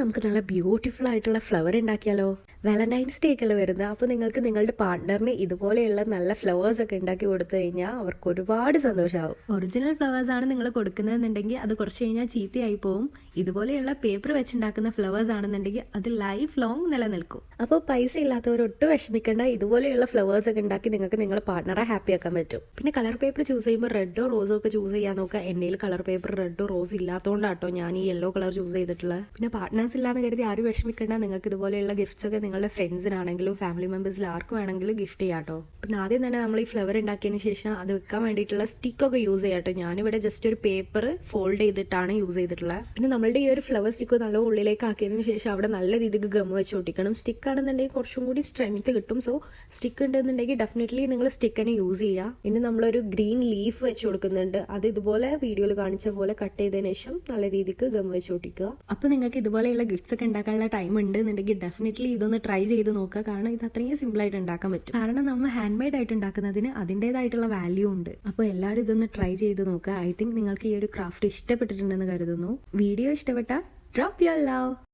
നമുക്ക് നല്ല ബ്യൂട്ടിഫുൾ ആയിട്ടുള്ള ഫ്ലവർ ഉണ്ടാക്കിയാലോ? വാലന്റൈൻസ് ഡേ ഒക്കെ വരുന്നത്. അപ്പോൾ നിങ്ങൾക്ക് നിങ്ങളുടെ പാർട്ട്ണറിന് ഇതുപോലെയുള്ള നല്ല ഫ്ലവേഴ്സ് ഒക്കെ ഉണ്ടാക്കി കൊടുത്തു കഴിഞ്ഞാൽ അവർക്ക് ഒരുപാട് സന്തോഷമാവും. ഒറിജിനൽ ഫ്ലവേഴ്സ് ആണ് നിങ്ങൾ കൊടുക്കുന്നതെന്നുണ്ടെങ്കിൽ അത് കുറച്ച് കഴിഞ്ഞാൽ ചീത്തയായി പോവും. ഇതുപോലെയുള്ള പേപ്പർ വെച്ചുണ്ടാക്കുന്ന ഫ്ലവേഴ്സ് ആണെന്നുണ്ടെങ്കിൽ അത് ലൈഫ് ലോങ് നിലനിൽക്കും. അപ്പോൾ പൈസ ഇല്ലാത്തവരൊട്ടും വിഷമിക്കേണ്ട. ഇതുപോലെയുള്ള ഫ്ലവേഴ്സ് ഒക്കെ ഉണ്ടാക്കി നിങ്ങൾക്ക് നിങ്ങളുടെ പാർട്ട്ണറെ ഹാപ്പി ആക്കാൻ പറ്റും. പിന്നെ കളർ പേപ്പർ ചൂസ് ചെയ്യുമ്പോൾ റെഡോ റോസോ ഒക്കെ ചൂസ് ചെയ്യാൻ നോക്കുക. എൻ്റെ കളർ പേപ്പർ റെഡോ റോസ് ഇല്ലാത്തതുകൊണ്ടാട്ടോ ഞാൻ ഈ യെല്ലോ കളർ ചൂസ് ചെയ്തിട്ടുള്ളത്. പിന്നെ പാർട്ട്നേഴ്സ് ഇല്ലാന്ന് കരുതി ആരും വിഷമിക്കേണ്ട. നിങ്ങൾക്ക് ഇതുപോലെയുള്ള ഗിഫ്റ്റ്സ് ഒക്കെ നിങ്ങളുടെ ഫ്രണ്ട്സിനാണെങ്കിലും ഫാമിലി മെമ്പേഴ്സിൽ ആർക്കും വേണമെങ്കിലും ഗിഫ്റ്റ് ചെയ്യാട്ടോ. പിന്നെ ആദ്യം തന്നെ നമ്മൾ ഈ ഫ്ലവർ ഉണ്ടാക്കിയതിന് ശേഷം അത് വെക്കാൻ വേണ്ടിയിട്ടുള്ള സ്റ്റിക്കൊക്കെ യൂസ് ചെയ്യാട്ടോ. ഞാനിവിടെ ജസ്റ്റ് ഒരു പേപ്പർ ഫോൾഡ് ചെയ്തിട്ടാണ് യൂസ് ചെയ്തിട്ടുള്ളത്. പിന്നെ നമ്മളുടെ ഈ ഒരു ഫ്ലവർ സ്റ്റിക്ക് നല്ല ഉള്ളിലേക്ക് ആക്കിയതിന് ശേഷം അവിടെ നല്ല രീതിക്ക് ഗം വെച്ച് ഒട്ടിക്കണം. സ്റ്റിക്ക് ആണെന്നുണ്ടെങ്കിൽ കുറച്ചും കൂടി സ്ട്രെങ്ത് കിട്ടും. സോ സ്റ്റിക്ക് ഉണ്ടെന്നുണ്ടെങ്കിൽ ഡെഫിനറ്റ്ലി നിങ്ങൾ സ്റ്റിക്ക് തന്നെ യൂസ് ചെയ്യുക. പിന്നെ നമ്മളൊരു ഗ്രീൻ ലീഫ് വെച്ച് കൊടുക്കുന്നുണ്ട്. അത് ഇതുപോലെ വീഡിയോയിൽ കാണിച്ച പോലെ കട്ട് ചെയ്തതിന് ശേഷം നല്ല രീതിക്ക് ഗം വെച്ച് ഒട്ടിക്കുക. അപ്പോൾ നിങ്ങൾക്ക് ഇതുപോലെയുള്ള ഗിഫ്റ്റ്സ് ഒക്കെ ഉണ്ടാക്കാനുള്ള ടൈം ഉണ്ട് എന്നുണ്ടെങ്കിൽ ഡെഫിനറ്റ്ലി ഇതൊന്ന് ട്രൈ ചെയ്ത് നോക്കുക. കാരണം ഇത് അത്രയും സിമ്പിൾ ആയിട്ട് ഉണ്ടാക്കാൻ പറ്റും. കാരണം നമ്മൾ ഹാൻഡ് മെയ്ഡ് ആയിട്ട് ഉണ്ടാക്കുന്നതിന് അതിൻ്റെതായിട്ടുള്ള വാല്യൂ ഉണ്ട്. അപ്പോൾ എല്ലാവരും ഇതൊന്ന് ട്രൈ ചെയ്ത് നോക്കുക. ഐ തിങ്ക് നിങ്ങൾക്ക് ഈ ഒരു ക്രാഫ്റ്റ് ഇഷ്ടപ്പെട്ടിട്ടുണ്ടെന്ന് കരുതുന്നു. വീഡിയോ ഇഷ്ടപ്പെട്ടാൽ ഡ്രോപ്പ് യുവർ ലവ്.